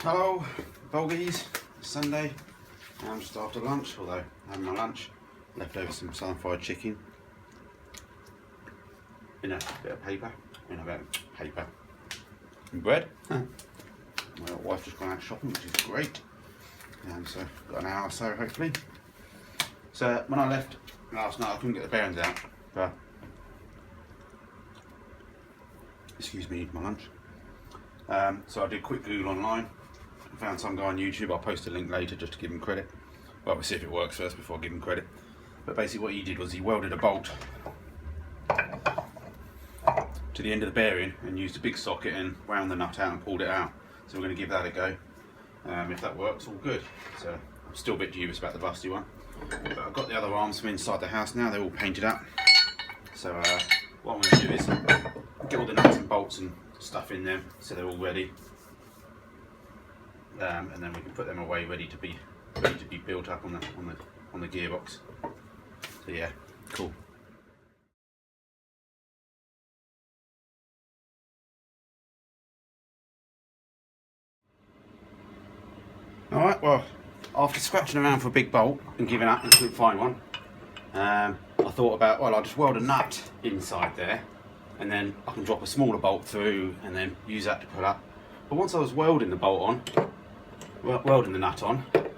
Hello, Volgies. It's Sunday. I'm just after lunch, although having my lunch. Left over some southern fried chicken in a bit of paper, and bread. My wife just gone out shopping, which is great. So got an hour or so hopefully. So when I left last night, I couldn't get the bearings out. But excuse me, my lunch. So I did a quick Google online. I found some guy on YouTube. I'll post a link later just to give him credit. Well, we'll see if it works first before I give him credit. But basically what he did was he welded a bolt to the end of the bearing and used a big socket and wound the nut out and pulled it out. So we're going to give that a go. If that works, all good. So I'm still a bit dubious about the rusty one. But I've got the other arms from inside the house now. They're all painted up. So what I'm going to do is get all the nuts and bolts and stuff in them so they're all ready. And then we can put them away ready to be built up on the gearbox. So yeah, cool. Alright, well, after scratching around for a big bolt and giving up and couldn't find one, I thought about, well, I'll just weld a nut inside there and then I can drop a smaller bolt through and then use that to pull up. But once I was welding the bolt on, welding the nut on, I'll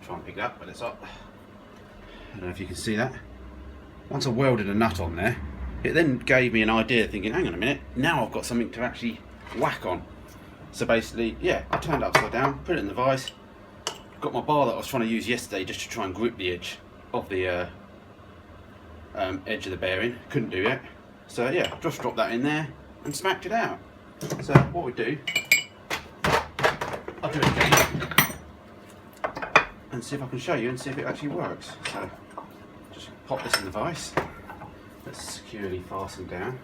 try and pick it up, but it's up. I don't know if you can see that. Once I welded a nut on there, it then gave me an idea, thinking, hang on a minute, now I've got something to actually whack on. So basically, yeah, I turned it upside down, put it in the vise, got my bar that I was trying to use yesterday just to try and grip the edge of the edge of the bearing. Couldn't do it. So yeah, just dropped that in there and smacked it out. So what we do, I'll do it again and see if I can show you and see if it actually works. So just pop this in the vise. That's securely fastened down.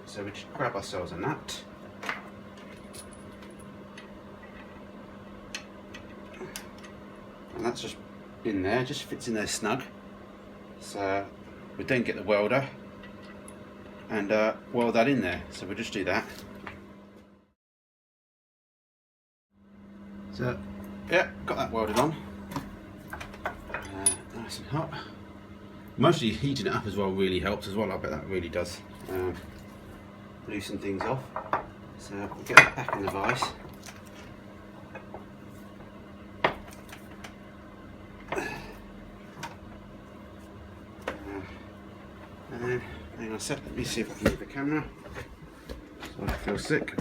So we just grab ourselves a nut. And that's just in there, just fits in there snug. So we then get the welder and weld that in there. So we'll just do that. So yeah, got that welded on. Nice and hot. Mostly heating it up as well really helps as well. I bet that really does loosen things off. So we'll get that back in the vise. And then, hang on a sec, let me see if I can move the camera. So I feel sick.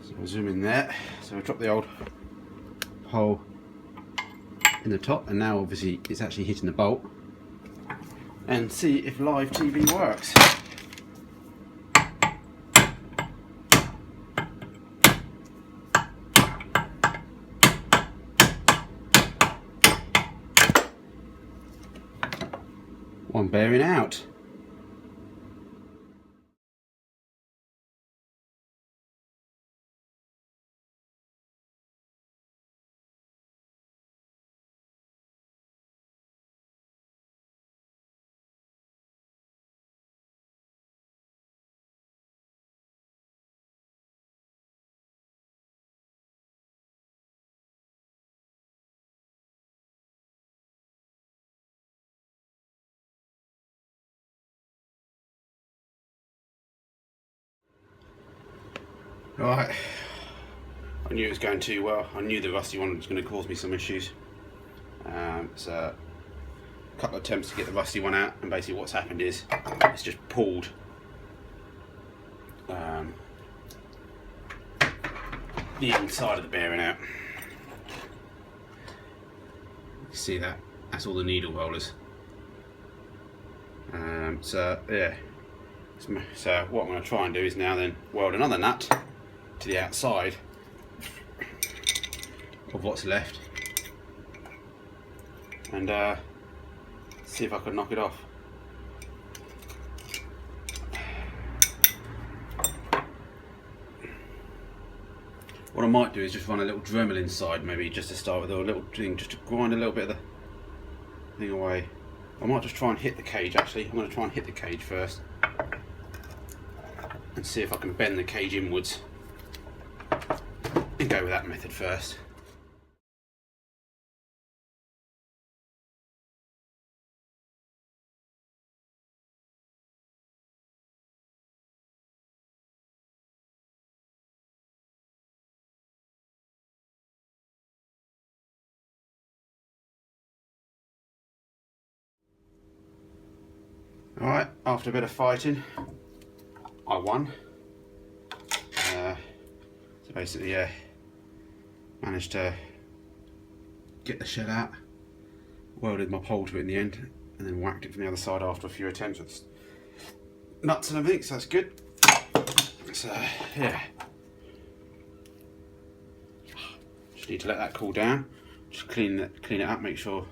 So we'll zoom in there. So we'll drop the old hole in the top, and now obviously it's actually hitting the bolt. And see if live TV works. One bearing out. Right, I knew it was going too well. I knew the rusty one was going to cause me some issues. So a couple of attempts to get the rusty one out, and basically what's happened is it's just pulled the inside of the bearing out. You see that? That's all the needle rollers. So yeah. So what I'm going to try and do is now then weld another nut to the outside of what's left and see if I can knock it off. What I might do is just run a little Dremel inside, maybe just to start with, or a little thing just to grind a little bit of thing away. I might just try and hit the cage actually. I'm going to try and hit the cage first and see if I can bend the cage inwards and go with that method first. Alright, after a bit of fighting, I won. So basically, yeah, managed to get the shed out, welded my pole to it in the end, and then whacked it from the other side after a few attempts with nuts and everything, so that's good. So, yeah. Just need to let that cool down, just clean it up, make sure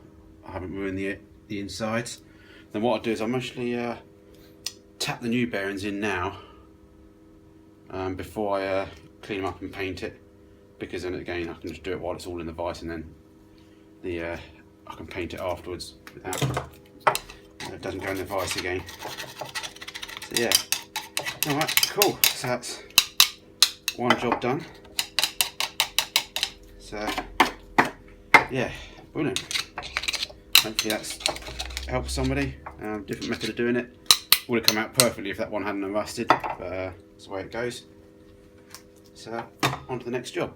I haven't ruined the insides. Then what I'll do is I'll mostly tap the new bearings in now before I clean them up and paint it, because then again I can just do it while it's all in the vise, and then I can paint it afterwards without it doesn't go in the vise again. So yeah, alright, cool. So that's one job done. So yeah, brilliant. Hopefully that's helps somebody. Different method of doing it. Would have come out perfectly if that one hadn't rusted, but that's the way it goes. So on to the next job.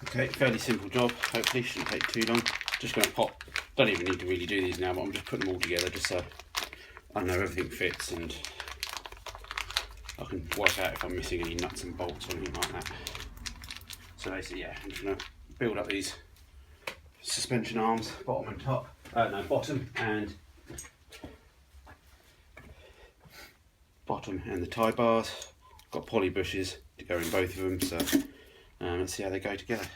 Okay, fairly simple job, hopefully shouldn't take too long. Just going to pop, don't even need to really do these now, but I'm just putting them all together just so I know everything fits and I can work out if I'm missing any nuts and bolts or anything like that. So basically, yeah, I'm just going to build up these suspension arms, bottom and top, bottom and the tie bars. Got poly bushes to go in both of them, so let's see how they go together.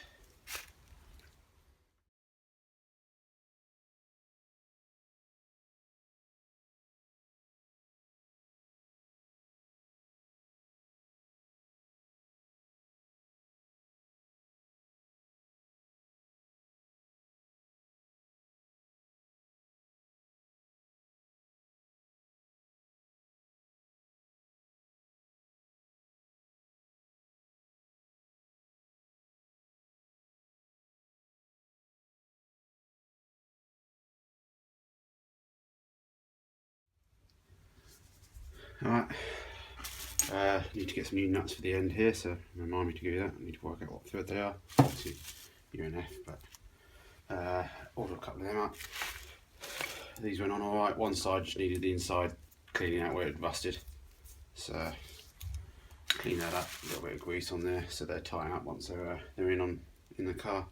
Alright, need to get some new nuts for the end here, so remind me to do that. I need to work out what thread they are. Obviously U and F, but order a couple of them up. These went on alright. One side just needed the inside cleaning out where it rusted, so clean that up. A little bit of grease on there so they're tying up once they're in the car.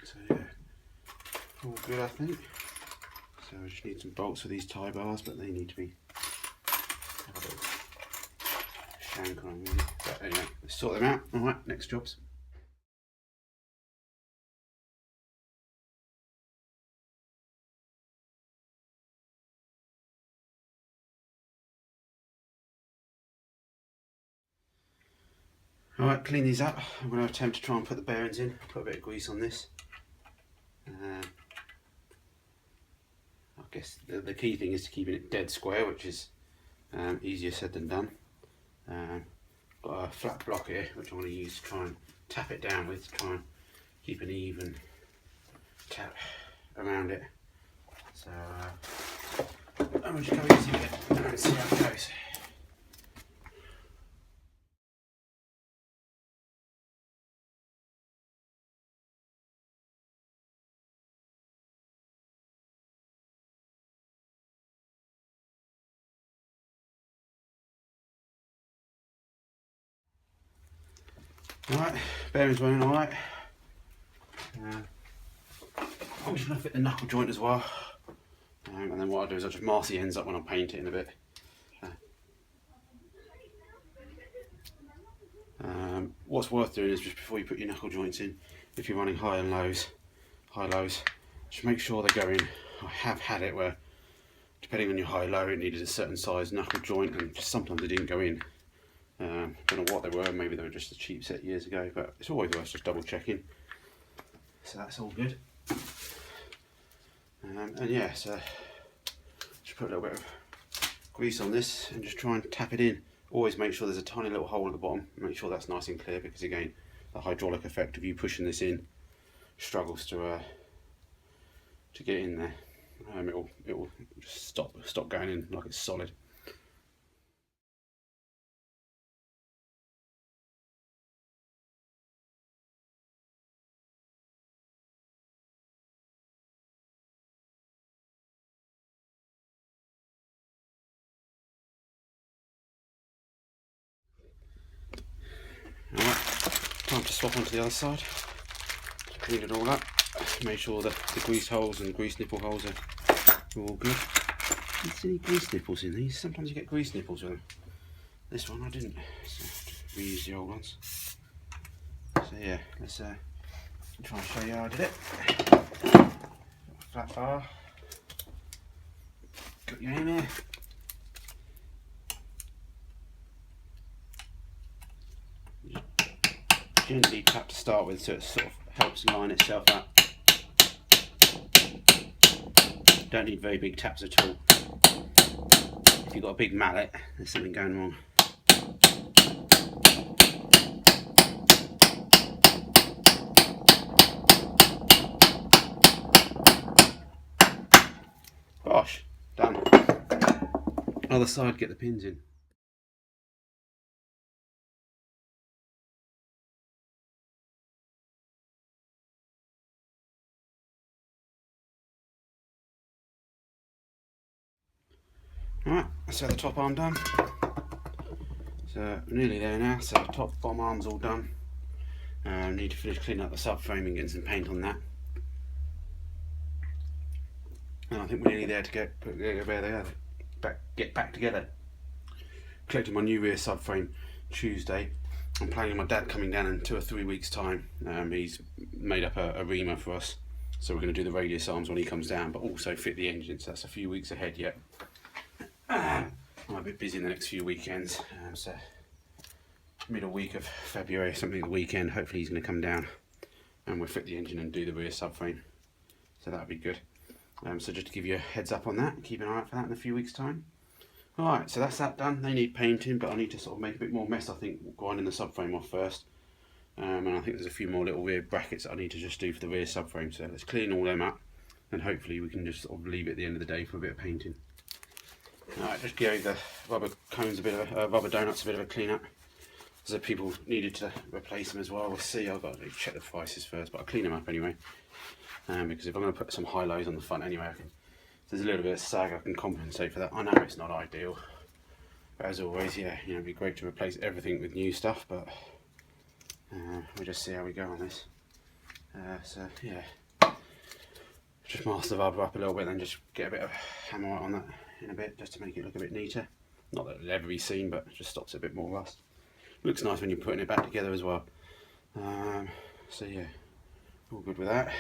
So yeah, all good I think. So I just need some bolts for these tie bars, but they need to be have a little shank on them. But anyway, let's sort them out. Alright, next jobs. Alright, clean these up. I'm going to attempt to try and put the bearings in. Put a bit of grease on this. I guess the key thing is to keeping it dead square, which is easier said than done. Got a flat block here which I'm going to use to try and tap it down with, to try and keep an even tap around it. So I'm just going to go easy with it and see how it goes. Alright, bearings running alright. I'm just going to fit the knuckle joint as well. And then what I'll do is I'll just mask the ends up when I paint it in a bit. What's worth doing is just before you put your knuckle joints in, if you're running high lows, just make sure they go in. I have had it where, depending on your high-low, it needed a certain size knuckle joint, and just sometimes they didn't go in. Don't know what they were, maybe they were just a cheap set years ago, but it's always worth just double checking. So that's all good. And yeah, so just put a little bit of grease on this and just try and tap it in. Always make sure there's a tiny little hole at the bottom. Make sure that's nice and clear, because again, the hydraulic effect of you pushing this in struggles to get in there. It will just stop going in like it's solid. Alright, time to swap onto the other side. Clean it all up. Make sure that the grease holes and the grease nipple holes are all good. There's any grease nipples in these. Sometimes you get grease nipples with them. This one I didn't, so reuse the old ones. So yeah, let's try and show you how I did it. Flat bar. Got your aim here. Gently tap to start with, so it sort of helps line itself up. Don't need very big taps at all. If you've got a big mallet, there's something going wrong. Gosh, done. Other side, get the pins in. Alright, so the top arm done. So nearly there now, so the top bottom arm's all done. Need to finish cleaning up the subframe and getting some paint on that. And I think we're nearly there to get back together. Collected my new rear subframe Tuesday. I'm planning on my dad coming down in 2 or 3 weeks time. He's made up a reamer for us, so we're going to do the radius arms when he comes down, but also fit the engine, so that's a few weeks ahead yet. I'm a bit busy in the next few weekends, so middle week of February, something at the weekend, hopefully he's going to come down and we'll fit the engine and do the rear subframe, so that'll be good. So just to give you a heads up on that, keep an eye out for that in a few weeks time. Alright, so that's that done. They need painting, but I need to sort of make a bit more mess, I think, grinding the subframe off first. And I think there's a few more little rear brackets that I need to just do for the rear subframe, so let's clean all them up and hopefully we can just sort of leave it at the end of the day for a bit of painting. Alright, just give the rubber cones a bit of rubber donuts a bit of a clean up. So people needed to replace them as well. We'll see. I've got to check the prices first, but I'll clean them up anyway. Because if I'm going to put some high lows on the front anyway, if there's a little bit of sag, I can compensate for that. I know it's not ideal, but as always, yeah, you know, it'd be great to replace everything with new stuff, but we'll just see how we go on this. So yeah, just mask the rubber up a little bit, then just get a bit of hammer white on that in a bit, just to make it look a bit neater. Not that it'll ever be seen, but it just stops a bit more rust. Looks nice when you're putting it back together as well. So yeah, all good with that.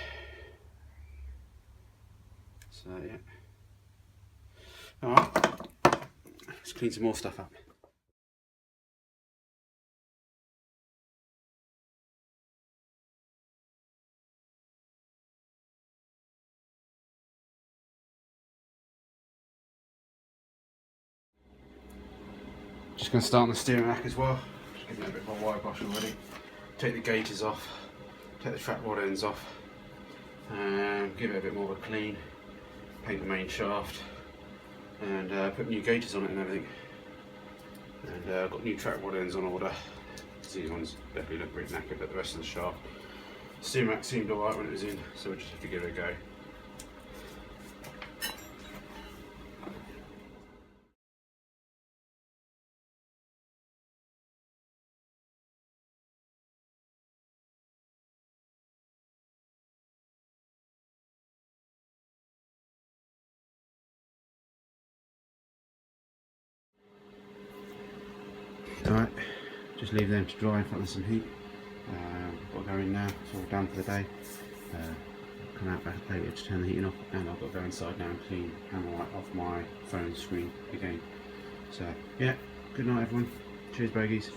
So yeah. Alright, let's clean some more stuff up. Just going to start on the steering rack as well. Just give it a bit of a wide brush already. Take the gaiters off, take the track rod ends off, and give it a bit more of a clean. Paint the main shaft, and put new gaiters on it and everything. And I've got new track rod ends on order. These ones definitely look a bit knackered, but the rest of the shaft. Steering rack seemed alright when it was in, so we'll just have to give it a go. Alright, just leave them to dry in front of some heat. Got to go in now, it's all done for the day. Come out back later to turn the heating off, and I've got to go inside now and clean hammer white off my phone screen again. So yeah, good night everyone. Cheers bogies.